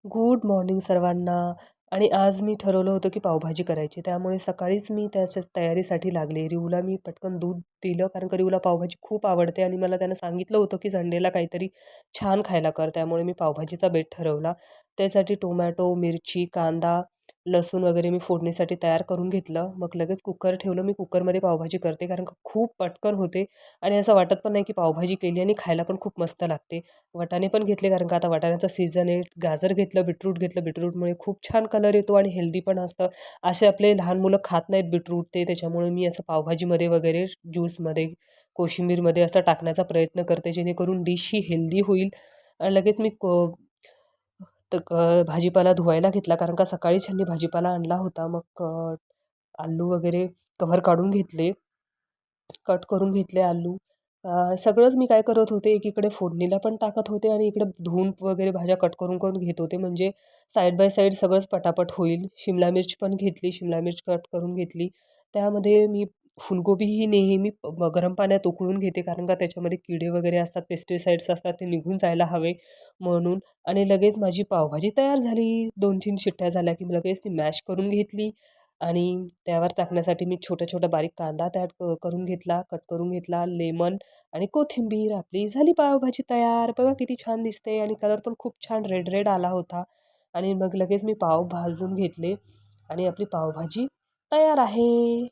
Good morning सर्वांना. आणि आज मी ठरवलं होतं की पावभाजी करायची. त्यामुळे सकाळीच मी त्याच्या तयारीसाठी लागले. रिऊला मी पटकन दूध दिलं कारण का रिऊला पावभाजी खूप आवडते आणि मला त्यानं सांगितलं होतं की संडेला काहीतरी छान खायला कर. त्यामुळे मी पावभाजीचा बेत ठरवला. त्यासाठी टोमॅटो, मिरची, कांदा, लसूण वगैरे मी फोडणीसाठी तयार करून घेतलं. मग लगेच कुकर ठेवलं. मी कुकरमध्ये पावभाजी करते कारण का खूप पटकन होते आणि असं वाटत पण नाही की पावभाजी केली आणि खायला पण खूप मस्त लागते. वाटाणे पण घेतले कारण का आता वाटाण्याचा सीझन आहे. गाजर घेतलं, बीटरूट घेतलं. बीटरूटमुळे खूप छान कलर येतो आणि हेल्दी पण असतं. असे आपले लहान मुलं खात नाहीत बीटरूट ते, त्याच्यामुळे मी असं पावभाजीमध्ये वगैरे ज्यूसमध्ये, कोशिंबीरमध्ये असं टाकण्याचा प्रयत्न करते जेणेकरून डिश ही हेल्दी होईल. आणि लगेच मी भाजीपाला धुवायला घेतला कारण का सकाळीच ह्यांनी भाजीपाला आणला होता. मग आलू वगैरे कव्हर काढून घेतले, कट करून घेतले आलू. सगळंच मी काय करत होते, एकीकडे फोडणीला पण टाकत होते आणि इकडे धुवून वगैरे भाज्या कट करून करून घेत होते. म्हणजे साईड बाय साईड सगळंच पटापट होईल. शिमला मिर्च पण घेतली, शिमला मिर्च कट करून घेतली. त्यामध्ये मी फुलगोबी ही नेहमी गरम पाण्यात उकळून घेते कारण का त्याच्यामध्ये किडे वगैरे असतात, पेस्टिसाइड्स असतात, ते निघून जायला हवे म्हणून. आणि लगेच माझी पावभाजी तयार झाली. 2-3 शिट्ट्या झाल्या की लगेच ती मॅश करून घेतली आणि त्यावर टाकण्यासाठी मी छोटा-छोटा बारीक कांदा त्यात करून घेतला, कट करून घेतला, लेमन आणि कोथिंबीर. आपली झाली पावभाजी तयार. बघा किती छान दिसते आणि कलर पण खूप छान रेड रेड आला होता. आणि मग लगेच मी पाव भाजून घेतले आणि आपली पावभाजी तयार आहे.